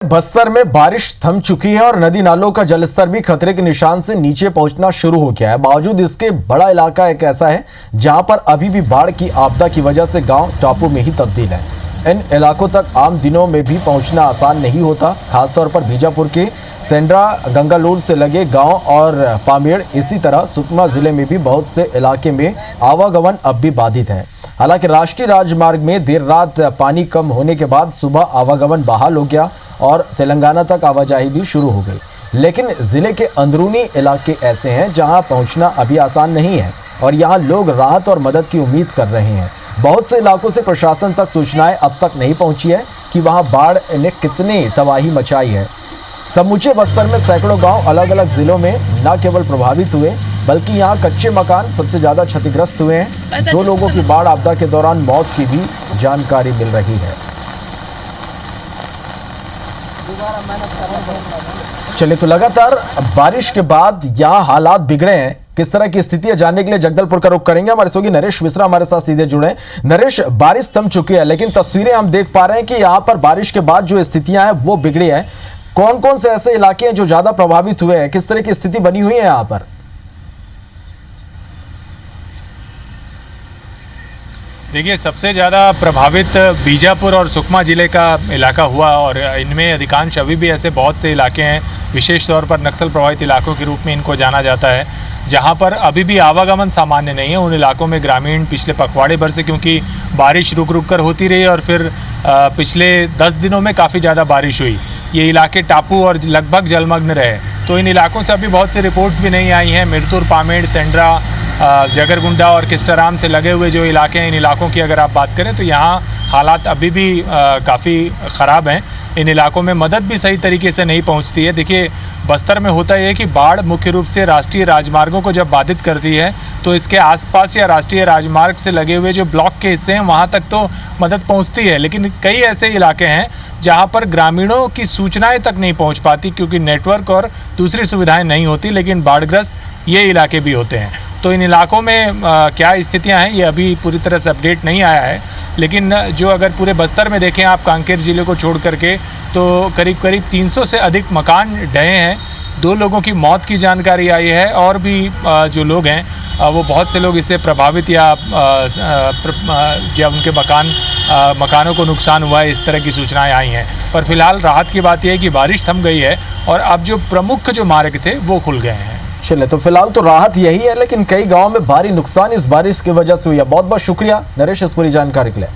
बस्तर में बारिश थम चुकी है और नदी नालों का जलस्तर भी खतरे के निशान से नीचे पहुंचना शुरू हो गया है। बावजूद इसके बड़ा इलाका एक ऐसा है जहां पर अभी भी बाढ़ की आपदा की वजह से गांव टापू में ही तब्दील है। इन इलाकों तक आम दिनों में भी पहुंचना आसान नहीं होता। खासतौर पर बीजापुर के सेंड्रा गंगालूर से लगे गांव और पामेड़, इसी तरह सुकमा जिले में भी बहुत से इलाके में आवागमन अब भी बाधित है। हालांकि राष्ट्रीय राजमार्ग में देर रात पानी कम होने के बाद सुबह आवागमन बहाल हो गया और तेलंगाना तक आवाजाही भी शुरू हो गई। लेकिन जिले के अंदरूनी इलाके ऐसे हैं जहां पहुंचना अभी आसान नहीं है और यहां लोग राहत और मदद की उम्मीद कर रहे हैं। बहुत से इलाकों से प्रशासन तक सूचनाएं अब तक नहीं पहुंची है कि वहां बाढ़ ने कितनी तबाही मचाई है। समूचे बस्तर में सैकड़ों गांव अलग अलग जिलों में न केवल प्रभावित हुए बल्कि यहां कच्चे मकान सबसे ज्यादा क्षतिग्रस्त हुए हैं। 2 लोगों की बाढ़ आपदा के दौरान मौत की भी जानकारी मिल रही है। चलिए, तो लगातार बारिश के बाद यहाँ हालात बिगड़े हैं। किस तरह की स्थिति है जानने के लिए जगदलपुर का रुख करेंगे। हमारे सहयोगी नरेश मिश्रा हमारे साथ सीधे जुड़े हैं। नरेश, बारिश थम चुकी है लेकिन तस्वीरें हम देख पा रहे हैं कि यहाँ पर बारिश के बाद जो स्थितियां हैं वो बिगड़ी है। कौन कौन से ऐसे इलाके हैं जो ज्यादा प्रभावित हुए हैं? किस तरह की स्थिति बनी हुई है यहाँ पर? देखिए, सबसे ज़्यादा प्रभावित बीजापुर और सुकमा ज़िले का इलाका हुआ और इनमें अधिकांश अभी भी ऐसे बहुत से इलाके हैं, विशेष तौर पर नक्सल प्रभावित इलाकों के रूप में इनको जाना जाता है, जहां पर अभी भी आवागमन सामान्य नहीं है। उन इलाकों में ग्रामीण पिछले पखवाड़े भर से, क्योंकि बारिश रुक रुक कर होती रही और फिर पिछले 10 दिनों में काफ़ी ज़्यादा बारिश हुई, ये इलाके टापू और लगभग जलमग्न रहे। तो इन इलाकों से अभी बहुत से रिपोर्ट्स भी नहीं आई हैं। मिरतुर, पामेड़, सेंड्रा, जगरगुंडा और किस्टाराम से लगे हुए जो इलाके हैं, इन इलाकों की अगर आप बात करें तो यहाँ हालात अभी भी काफ़ी ख़राब हैं। इन इलाकों में मदद भी सही तरीके से नहीं पहुँचती है। देखिए, बस्तर में होता है कि बाढ़ मुख्य रूप से राष्ट्रीय राजमार्गों को जब बाधित करती है तो इसके आसपास या राष्ट्रीय राजमार्ग से लगे हुए जो ब्लॉक के हिस्से हैं वहाँ तक तो मदद पहुँचती है, लेकिन कई ऐसे इलाके हैं जहाँ पर ग्रामीणों की सूचनाएँ तक नहीं पहुँच पाती क्योंकि नेटवर्क और दूसरी सुविधाएँ नहीं होती, लेकिन बाढ़ग्रस्त ये इलाके भी होते हैं। तो इन इलाकों में क्या स्थितियां हैं ये अभी पूरी तरह से अपडेट नहीं आया है, लेकिन जो अगर पूरे बस्तर में देखें आप कांकेर ज़िले को छोड़ करके तो करीब करीब 300 से अधिक मकान ढहे हैं। 2 लोगों की मौत की जानकारी आई है और भी जो लोग हैं वो बहुत से लोग इससे प्रभावित या उनके मकानों को नुकसान हुआ है, इस तरह की सूचनाएं आई हैं। पर फिलहाल राहत की बात यह है कि बारिश थम गई है और अब जो प्रमुख जो मार्ग थे वो खुल गए हैं। चले, तो फिलहाल तो राहत यही है, लेकिन कई गांवों में भारी नुकसान इस बारिश की वजह से हुई है। बहुत बहुत शुक्रिया नरेश इस पूरी जानकारी के लिए।